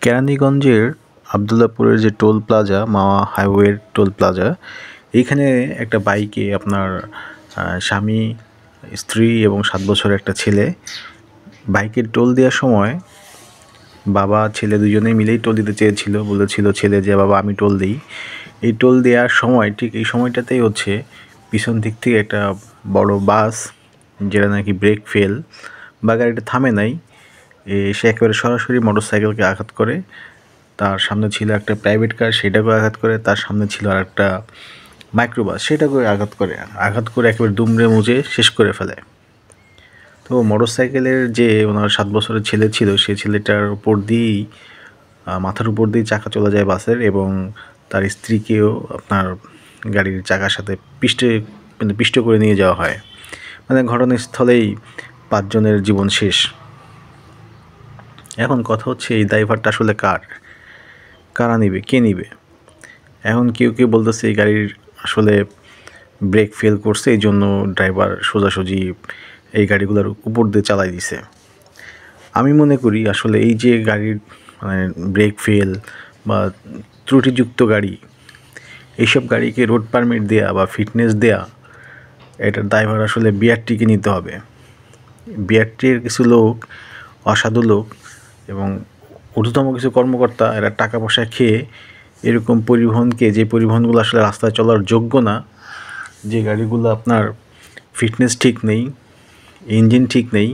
কেরানীগঞ্জের আবদুল্লাপুরের যে toll plaza মাওয়া হাইওয়ের টোল প্লাজা, এইখানে একটা বাইকে আপনার স্বামী, স্ত্রী এবং 7 বছরের একটা ছেলে বাইকের টোল দেওয়ার সময় বাবা ছেলে দুজনেই মিলেই টোল দিতে চেয়েছিল। বলেছিল ছেলে যে বাবা আমি টোল দিই। এই টোল দেওয়ার সময় ঠিক এই সময়টাতেই হচ্ছে পিছন দিক থেকে একটা বড় বাস, যেটা নাকি ব্রেক ফেল বা গাড়িটা থামে নাই, সে একেবারে সরাসরি মোটরসাইকেলকে আঘাত করে। তার সামনে ছিল একটা প্রাইভেট কার, সেটাকেও আঘাত করে। তার সামনে ছিল আর একটা মাইক্রোবাস, সেটাকেও আঘাত করে একেবারে দুমড়ে মুচড়ে শেষ করে ফেলে। তো মোটরসাইকেলের যে ওনার 7 বছরের ছেলে ছিল, সেই ছেলেটার উপর দিয়েই মাথার উপর দিয়ে চাকা চলে যায় বাসের, এবং তার স্ত্রীকেও আপনার গাড়ির চাকার সাথে পিষ্ট করে নিয়ে যাওয়া হয়। মানে ঘটনাস্থলেই 5 জনের জীবন শেষ। এখন কথা হচ্ছে এই ড্রাইভারটা আসলে কারা নিবে, কে নিবে? এখন কেউ বলতেছে এই গাড়ির আসলে ব্রেক ফেল করছে, এই জন্য ড্রাইভার সোজাসুজি এই গাড়িগুলোর উপর দিয়ে চালাই দিছে। আমি মনে করি আসলে এই যে গাড়ির মানে ব্রেক ফেল বা ত্রুটিযুক্ত গাড়ি, এইসব গাড়িকে রোড পারমিট দেয়া বা ফিটনেস দেয়া, এটার দায়ভার আসলে বিআরটিকে নিতে হবে। বিআরটির কিছু লোক, অসাধু লোক এবং ঊর্ধ্বতম কিছু কর্মকর্তা, এরা টাকা পয়সা খেয়ে এরকম পরিবহনকে, যে পরিবহনগুলো আসলে রাস্তায় চলার যোগ্য না, যে গাড়িগুলো আপনার ফিটনেস ঠিক নেই, ইঞ্জিন ঠিক নেই,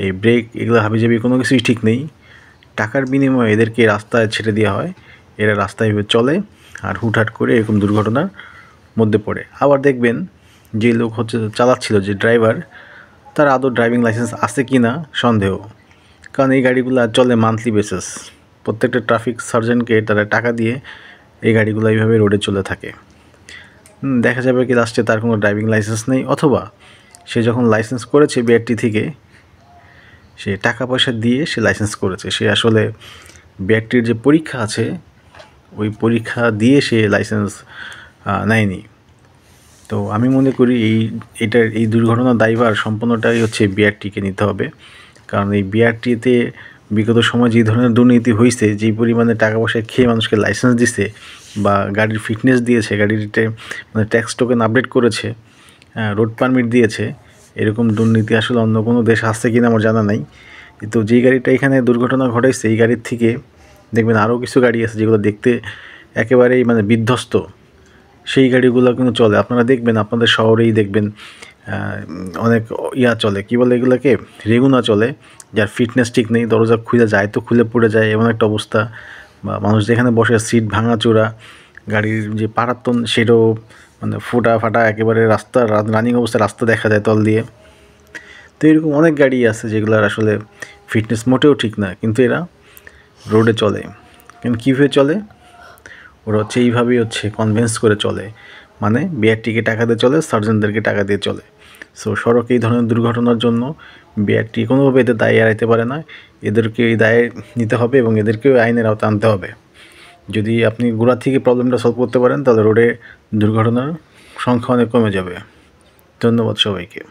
এই ব্রেক এগুলো হাবিজাবি কোনো কিছুই ঠিক নেই, টাকার বিনিময়ে এদেরকে রাস্তায় ছেড়ে দেওয়া হয়। এরা রাস্তায় চলে আর হুটহাট করে এরকম দুর্ঘটনার মধ্যে পড়ে। আবার দেখবেন যে লোক হচ্ছে চালাচ্ছিল, যে ড্রাইভার, তার আদৌ ড্রাইভিং লাইসেন্স আছে কি না সন্দেহ। কারণ এই গাড়িগুলো চলে মান্থলি বেসিস। প্রত্যেকটা ট্রাফিক সার্জেন্টকে তারা টাকা দিয়ে এই গাড়িগুলো এইভাবে রোডে চলে থাকে। দেখা যাবে কি লাস্টে তার কোনো ড্রাইভিং লাইসেন্স নেই, অথবা সে যখন লাইসেন্স করেছে বিআরটি থেকে, সে টাকা পয়সা দিয়ে সে লাইসেন্স করেছে, সে আসলে বিআরটির যে পরীক্ষা আছে ওই পরীক্ষা দিয়ে সে লাইসেন্স নেয়নি। তো আমি মনে করি এই দুর্ঘটনার দায়ভার সম্পূর্ণটাই হচ্ছে বিআরটিকে নিতে হবে। কারণ এই বিআরটিতে বিগত সময় যে ধরনের দুর্নীতি হয়েছে, যেই পরিমাণে টাকা পয়সা খেয়ে মানুষকে লাইসেন্স দিছে বা গাড়ির ফিটনেস দিয়েছে, গাড়িতে মানে ট্যাক্স টোকেন আপডেট করেছে, রোড পারমিট দিয়েছে, এরকম দুর্নীতি আসলে অন্য কোনো দেশ আসছে কিনা আমার জানা নাই। কিন্তু যেই গাড়িটা এখানে দুর্ঘটনা ঘটাইছে, এই গাড়ির থেকে দেখবেন আরও কিছু গাড়ি আছে যেগুলো দেখতে একেবারেই মানে বিধ্বস্ত, সেই গাড়িগুলো কিন্তু চলে। আপনারা দেখবেন, আপনাদের শহরেই দেখবেন অনেক চলে, কী বলে এগুলোকে, রেগুনা চলে, যার ফিটনেস ঠিক নেই, দরজা খুলে যায় তো খুলে পড়ে যায়, এমন একটা অবস্থা। বা মানুষ যেখানে বসে সিট ভাঙাচোরা, গাড়ির যে পাটাতন সেটাও মানে ফাটা একেবারে, রাস্তা রানিং অবস্থায় রাস্তা দেখা যায় তল দিয়ে। তো এরকম অনেক গাড়ি আছে যেগুলোর আসলে ফিটনেস মোটেও ঠিক না, কিন্তু এরা রোডে চলে। কিন্তু কীভাবে চলে? ওরা হচ্ছে এইভাবেই হচ্ছে কনভিন্স করে চলে, মানে বিআরটিকে টাকা দিয়ে চলে, সার্জেন্টদেরকে টাকা দিয়ে চলে। সো সড়কে এই ধরনের দুর্ঘটনার জন্য বিআরটি কোনোভাবে এদের দায় এড়াইতে পারে না। এদেরকে এই দায় নিতে হবে এবং এদেরকেও আইনের আওতায় আনতে হবে। যদি আপনি গোড়া থেকে প্রবলেমটা সলভ করতে পারেন, তাহলে রোডে দুর্ঘটনার সংখ্যা অনেক কমে যাবে। ধন্যবাদ সবাইকে।